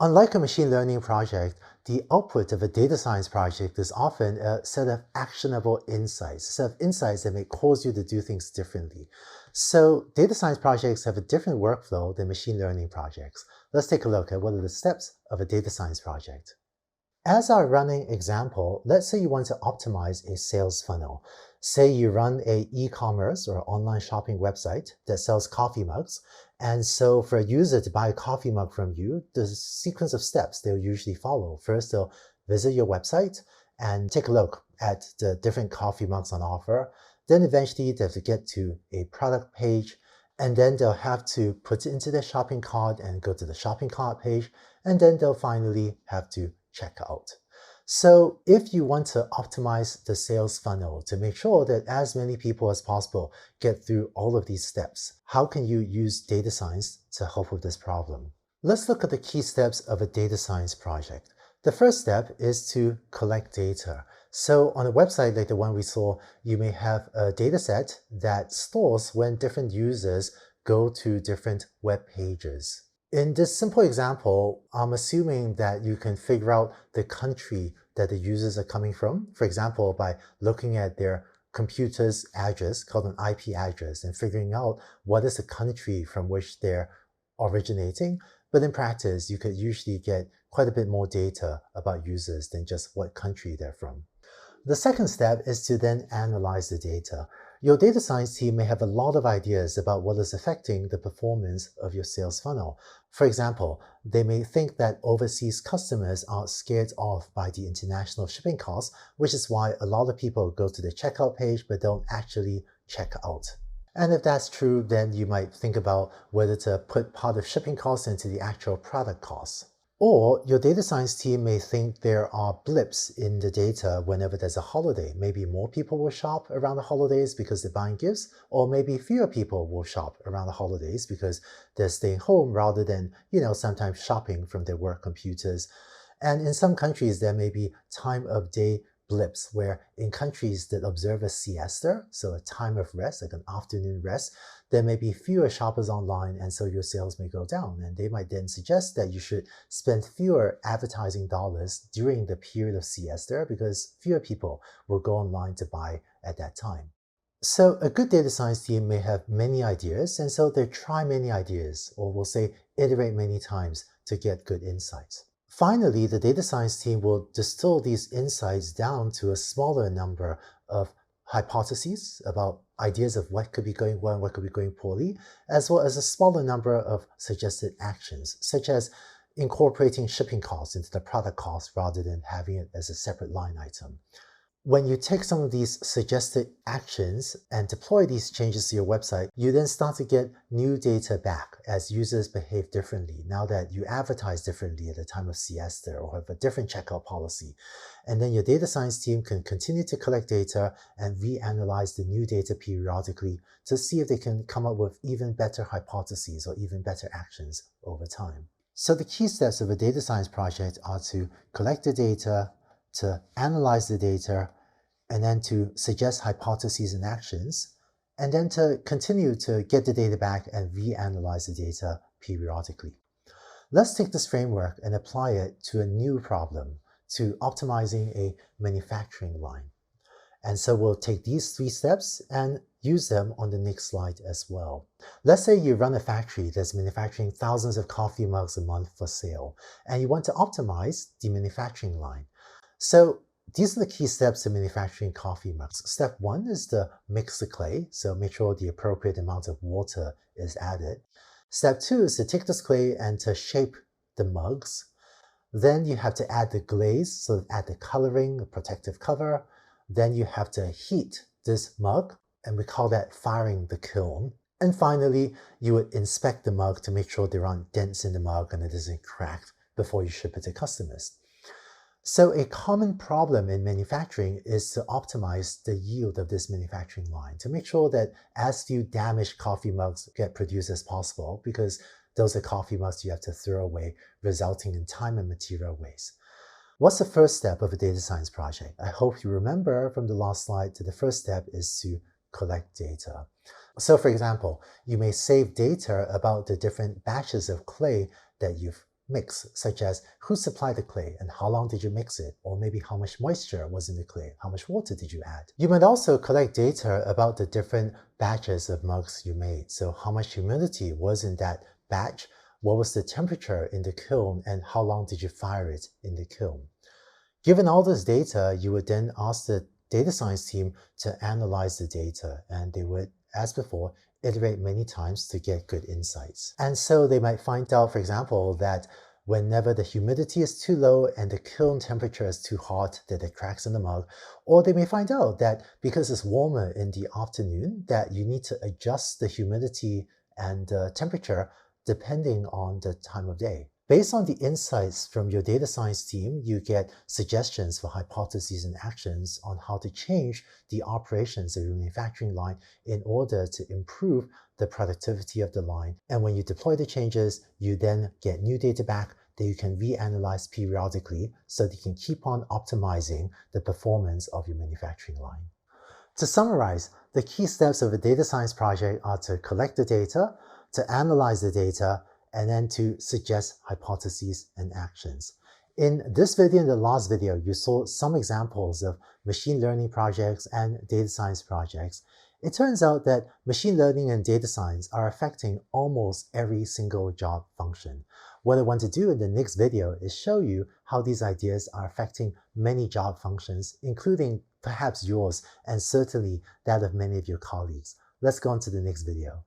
Unlike a machine learning project, the output of a data science project is often a set of actionable insights, a set of insights that may cause you to do things differently. So data science projects have a different workflow than machine learning projects. Let's take a look at what are the steps of a data science project. As our running example, let's say you want to optimize a sales funnel. Say you run a e-commerce or online shopping website that sells coffee mugs. And so for a user to buy a coffee mug from you, the sequence of steps they'll usually follow. First, they'll visit your website and take a look at the different coffee mugs on offer. Then eventually they have to get to a product page, and then they'll have to put it into their shopping cart and go to the shopping cart page, and then they'll finally have to check out. So if you want to optimize the sales funnel to make sure that as many people as possible get through all of these steps, how can you use data science to help with this problem? Let's look at the key steps of a data science project. The first step is to collect data. So on a website like the one we saw, you may have a data set that stores when different users go to different web pages. In this simple example, I'm assuming that you can figure out the country that the users are coming from, for example, by looking at their computer's address, called an IP address, and figuring out what is the country from which they're originating. But in practice, you could usually get quite a bit more data about users than just what country they're from. The second step is to then analyze the data. Your data science team may have a lot of ideas about what is affecting the performance of your sales funnel. For example, they may think that overseas customers are scared off by the international shipping costs, which is why a lot of people go to the checkout page but don't actually check out. And if that's true, then you might think about whether to put part of shipping costs into the actual product costs. Or your data science team may think there are blips in the data whenever there's a holiday. Maybe more people will shop around the holidays because they're buying gifts, or maybe fewer people will shop around the holidays because they're staying home rather than, sometimes shopping from their work computers. And in some countries, there may be time of day blips where in countries that observe a siesta, so a time of rest, like an afternoon rest, there may be fewer shoppers online, and so your sales may go down. And they might then suggest that you should spend fewer advertising dollars during the period of siesta because fewer people will go online to buy at that time. So a good data science team may have many ideas, and so they try many ideas, or we'll say iterate many times to get good insights. Finally, the data science team will distill these insights down to a smaller number of hypotheses about ideas of what could be going well and what could be going poorly, as well as a smaller number of suggested actions, such as incorporating shipping costs into the product cost rather than having it as a separate line item. When you take some of these suggested actions and deploy these changes to your website, you then start to get new data back as users behave differently now that you advertise differently at the time of siesta or have a different checkout policy. And then your data science team can continue to collect data and reanalyze the new data periodically to see if they can come up with even better hypotheses or even better actions over time. So the key steps of a data science project are to collect the data, to analyze the data, and then to suggest hypotheses and actions, and then to continue to get the data back and reanalyze the data periodically. Let's take this framework and apply it to a new problem, to optimizing a manufacturing line. And so we'll take these 3 steps and use them on the next slide as well. Let's say you run a factory that's manufacturing thousands of coffee mugs a month for sale, and you want to optimize the manufacturing line. So these are the key steps to manufacturing coffee mugs. Step 1 is to mix the clay, so make sure the appropriate amount of water is added. Step 2 is to take this clay and to shape the mugs. Then you have to add the glaze, so add the coloring, the protective cover. Then you have to heat this mug, and we call that firing the kiln. And finally, you would inspect the mug to make sure there aren't dents in the mug and it isn't cracked before you ship it to customers. So a common problem in manufacturing is to optimize the yield of this manufacturing line to make sure that as few damaged coffee mugs get produced as possible, because those are coffee mugs you have to throw away, resulting in time and material waste. What's the first step of a data science project? I hope you remember from the last slide that the first step is to collect data. So for example, you may save data about the different batches of clay that you've mix, such as who supplied the clay and how long did you mix it, or maybe how much moisture was in the clay, how much water did you add. You might also collect data about the different batches of mugs you made. So how much humidity was in that batch, what was the temperature in the kiln, and how long did you fire it in the kiln. Given all this data, you would then ask the data science team to analyze the data, and they would, as before, iterate many times to get good insights. And so they might find out, for example, that whenever the humidity is too low and the kiln temperature is too hot, that there are cracks in the mug. Or they may find out that because it's warmer in the afternoon, that you need to adjust the humidity and the temperature depending on the time of day. Based on the insights from your data science team, you get suggestions for hypotheses and actions on how to change the operations of your manufacturing line in order to improve the productivity of the line. And when you deploy the changes, you then get new data back that you can reanalyze periodically so that you can keep on optimizing the performance of your manufacturing line. To summarize, the key steps of a data science project are to collect the data, to analyze the data, and then to suggest hypotheses and actions. In this video and the last video, you saw some examples of machine learning projects and data science projects. It turns out that machine learning and data science are affecting almost every single job function. What I want to do in the next video is show you how these ideas are affecting many job functions, including perhaps yours and certainly that of many of your colleagues. Let's go on to the next video.